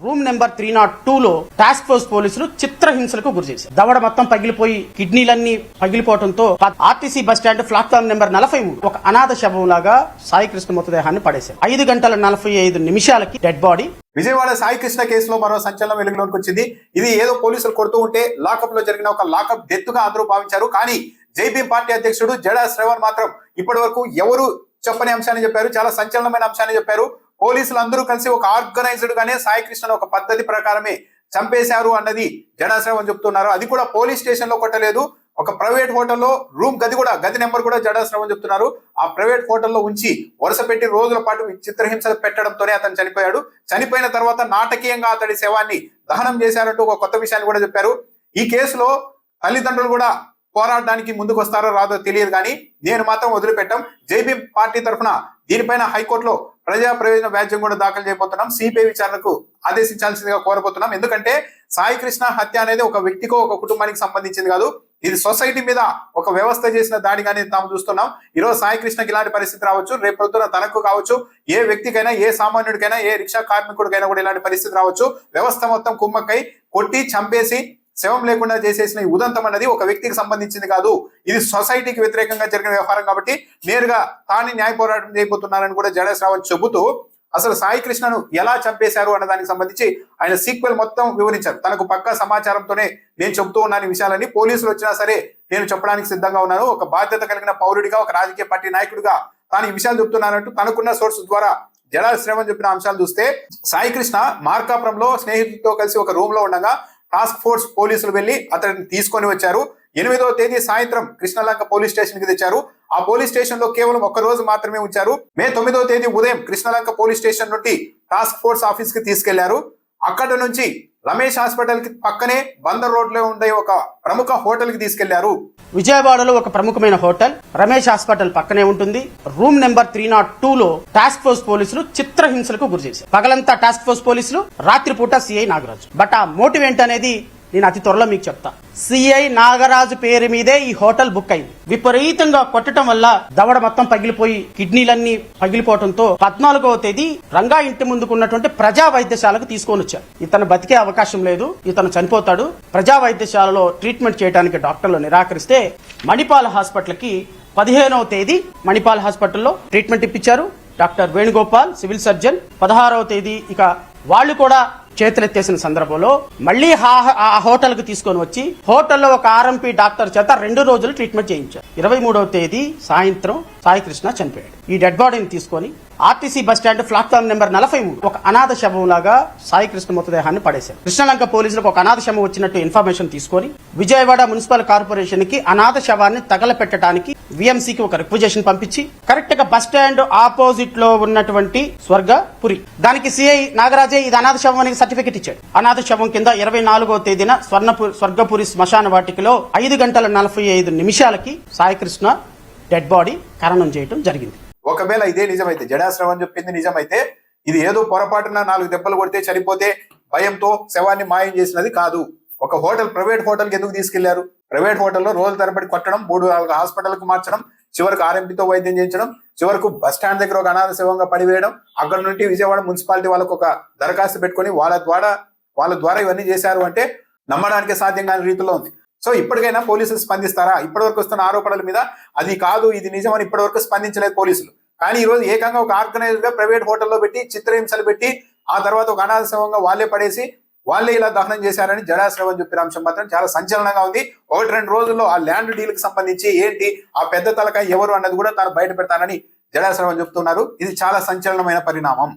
Room number 302లో task force పోలీసులు చిత్రహింసలకు గురి చేశారు. దవడ మొత్తం పగిలిపోయి కిడ్నీలన్నీ పగిలిపోవడంతో RTC bus stand platform number 43 ఒక అనాథ శవం లాగా సాయికృష్ణ మృతదేహాన్ని పడేశారు. 5 గంటల 45 నిమిషాలకి డెడ్ బాడీ. విజయవాడ సాయికృష్ణ కేసులో మరో సంచలనం వెలుగులోకి వచ్చింది. ఇది ఏదో పోలీసులు కొడుతూ ఉంటే లాకప్ లో జరిగిన ఒక లాకప్ డెత్ గా అందరూ భావించారు. కానీ జైభీం పార్టీ అధ్యక్షుడు జడా శ్రవణ్ మాత్రం ఇప్పటి వరకు ఎవరు చెప్పని అంశాన్ని చెప్పారు. చాలా సంచలనమైన అంశాన్ని చెప్పారు. పోలీసులు అందరూ కలిసి ఒక ఆర్గనైజ్డ్ గానే సాయికృష్ణను ఒక పద్ధతి ప్రకారమే చంపేశారు అన్నది జడా శ్రవణ్ చెప్తున్నారు. అది కూడా పోలీస్ స్టేషన్ లో కొట్టలేదు, ఒక ప్రైవేట్ హోటల్లో రూమ్ గది నెంబర్ కూడా జడా శ్రవణ్ చెప్తున్నారు. ఆ ప్రైవేట్ హోటల్లో ఉంచి వరుస పెట్టి రోజుల పాటు చిత్రహింసలు పెట్టడంతోనే అతను చనిపోయాడు. చనిపోయిన తర్వాత నాటకీయంగా అతడి శవాన్ని దహనం చేశారంటూ ఒక కొత్త విషయాన్ని కూడా చెప్పారు. ఈ కేసులో తల్లిదండ్రులు కూడా పోరాడడానికి ముందుకు వస్తారో రాదో తెలియదు, కానీ నేను మాత్రం వదిలిపెట్టాం. జైభీం పార్టీ తరఫున దీనిపైన హైకోర్టులో ప్రజా ప్రయోజన వ్యాజ్యం కూడా దాఖలు చేయబోతున్నాం. సిబిఐ విచారణకు ఆదేశించాల్సిందిగా కోరబోతున్నాం. ఎందుకంటే సాయికృష్ణ హత్య అనేది ఒక వ్యక్తికో ఒక కుటుంబానికి సంబంధించింది కాదు, ఇది సొసైటీ మీద ఒక వ్యవస్థ చేసిన దాడిగానే తాము చూస్తున్నాం. ఈరోజు సాయికృష్ణకి ఇలాంటి పరిస్థితి రావచ్చు, రేపు పొద్దున తనకు కావచ్చు, ఏ వ్యక్తికైనా, ఏ సామాన్యుడికైనా, ఏ రిక్షా కార్మికుడికైనా కూడా ఇలాంటి పరిస్థితి రావచ్చు. వ్యవస్థ మొత్తం కుమ్మక్కై కొట్టి చంపేసి శవం లేకుండా చేసేసిన ఈ ఉదంతం అన్నది ఒక వ్యక్తికి సంబంధించింది కాదు, ఇది సొసైటీకి వ్యతిరేకంగా జరిగిన వ్యవహారం. కాబట్టి నేరుగా తాను న్యాయ పోరాటం చేయబోతున్నారని కూడా జడా శ్రావణ్ చెబుతూ అసలు సాయికృష్ణను ఎలా చంపేశారు అన్న దానికి సంబంధించి ఆయన సీక్వెల్ మొత్తం వివరించారు. తనకు పక్కా సమాచారంతోనే నేను చెబుతూ ఉన్నాను విషయాలని, పోలీసులు వచ్చినా సరే నేను చెప్పడానికి సిద్ధంగా ఉన్నాను. ఒక బాధ్యత కలిగిన పౌరుడిగా, ఒక రాజకీయ పార్టీ నాయకుడిగా తాను ఈ విషయాలు చెప్తున్నానంటూ తనకున్న సోర్స్ ద్వారా జడా శ్రావణ్ చెప్పిన అంశాలు చూస్తే, సాయికృష్ణ మార్కాపురంలో స్నేహితులతో కలిసి ఒక రూమ్ లో ఉండగా టాస్క్ ఫోర్స్ పోలీసులు వెళ్లి అతడిని తీసుకొని వచ్చారు. 8వ తేదీ సాయంత్రం కృష్ణలంక పోలీస్ స్టేషన్ కి తెచ్చారు. ఆ పోలీస్ స్టేషన్ లో కేవలం ఒక్క రోజు మాత్రమే ఉంచారు. మే 9వ తేదీ ఉదయం కృష్ణలంక పోలీస్ స్టేషన్ నుండి టాస్క్ ఫోర్స్ ఆఫీస్ కి తీసుకెళ్లారు. అక్కడ నుంచి రమేష్ హాస్పిటల్ కి పక్కనే బందర్ రోడ్ లో ఉండే ఒక ప్రముఖ హోటల్ కి తీసుకెళ్లారు. విజయవాడలో ఒక ప్రముఖమైన హోటల్ రమేష్ హాస్పిటల్ పక్కనే ఉంటుంది. రూమ్ నెంబర్ 302లో టాస్క్ ఫోర్స్ పోలీసులు చిత్రహింసలకు గురి చేశారు. పగలంతా టాస్క్ ఫోర్స్ పోలీసులు, రాత్రిపూట సిఐ నాగరాజు. బట్ ఆ మోటివ్ ఏంటనేది నేను అతి త్వరలో మీకు చెప్తా. సిఐ నాగరాజు పేరు మీదే ఈ హోటల్ బుక్ అయింది. విపరీతంగా కొట్టడం వల్ల దవడ మొత్తం పగిలిపోయి కిడ్నీలన్నీ పగిలిపోవడంతో 14వ తేదీ రంగా ఇంటి ముందుకు ఉన్నటువంటి ప్రజా వైద్యశాలకు తీసుకొని వచ్చారు. ఇతను బతికే అవకాశం లేదు, ఇతను చనిపోతాడు. ప్రజా వైద్యశాలలో ట్రీట్మెంట్ చేయడానికి డాక్టర్లు నిరాకరిస్తే మణిపాల్ హాస్పిటల్ కి 15వ తేదీ మణిపాల్ హాస్పిటల్లో ట్రీట్మెంట్ ఇప్పించారు. Doctor Venugopal civil surgeon. 16వ తేదీ ఇక వాళ్ళు కూడా చేతులెత్తేసిన సందర్భంలో మళ్లీ ఆ హోటల్ కు తీసుకొని వచ్చి హోటల్లో ఒక ఆర్ఎంపీ డాక్టర్ చేత 2 రోజులు ట్రీట్మెంట్ చేయించారు. 23వ తేదీ సాయంత్రం సాయికృష్ణ చనిపోయాడు. ఈ డెడ్ బాడీని తీసుకొని RTC bus stand platform number 43 ఒక అనాథ శవం లాగా సాయికృష్ణ మృతదేహాన్ని పడేశారు. కృష్ణలంక పోలీసులకు ఒక అనాథ శవం వచ్చినట్టు ఇన్ఫర్మేషన్ తీసుకొని విజయవాడ మున్సిపల్ కార్పొరేషన్ కి అనాథ శవాన్ని తగలపెట్టడానికి విఎంసీకి ఒక రిక్వెజిషన్ పంపించి కరెక్ట్ గా బస్ స్టాండ్ ఆపోజిట్ లో ఉన్నటువంటి స్వర్గపురి దానికి సిఐ నాగరాజే ఇది అనాథ శవం అని సర్టిఫికెట్ ఇచ్చాడు. అనాథ శవం కింద 24వ తేదీన స్వర్గపురి శ్మశాన వాటికలో 5 గంటల 45 నిమిషాలకి సాయికృష్ణ డెడ్ బాడీ ఖననం చేయడం జరిగింది. ఒకవేళ ఇదే నిజమైతే, జడా శ్రవణ్ చెప్పింది నిజమైతే, ఇది ఏదో పొరపాటున 4 దెబ్బలు కొడితే చనిపోతే భయంతో శవాన్ని మాయం చేసినది కాదు. ఒక హోటల్, ప్రైవేట్ హోటల్ కి ఎందుకు తీసుకెళ్లారు? ప్రైవేట్ హోటల్లో రోజుల తరబడి కొట్టడం, 3-4 హాస్పిటల్ కు మార్చడం, చివరకు ఆర్ఎంపీతో వైద్యం చేయించడం, చివరకు బస్ స్టాండ్ దగ్గర ఒక అనాథ శవంగా పడివేయడం, అక్కడ నుండి విజయవాడ మున్సిపాలిటీ వాళ్ళకు ఒక దరఖాస్తు పెట్టుకుని వాళ్ళ ద్వారా ఇవన్నీ చేశారు అంటే నమ్మడానికి సాధ్యం కాని రీతిలో ఉంది. సో ఇప్పటికైనా పోలీసులు స్పందిస్తారా? ఇప్పటివరకు వస్తున్న ఆరోపణల మీద అది కాదు ఇది నిజం అని ఇప్పటివరకు స్పందించలేదు పోలీసులు. కానీ ఈ రోజు ఏకంగా ఒక ఆర్గనైజ్డ్ గా ప్రైవేట్ హోటల్లో పెట్టి చిత్రహింసలు పెట్టి ఆ తర్వాత ఒక అనాథ శవంగా వాళ్ళే పడేసి వాళ్ళే ఇలా దహనం చేశారని జడా శ్రవణ్ చెప్పిన అంశం మాత్రం చాలా సంచలనంగా ఉంది. 1-2 రోజుల్లో ఆ ల్యాండ్ డీల్ కి సంబంధించి ఏంటి, ఆ పెద్ద తలకాయ ఎవరు అన్నది కూడా తాను బయట పెడతానని జడా శ్రవణ్ చెప్తున్నారు. ఇది చాలా సంచలనమైన పరిణామం.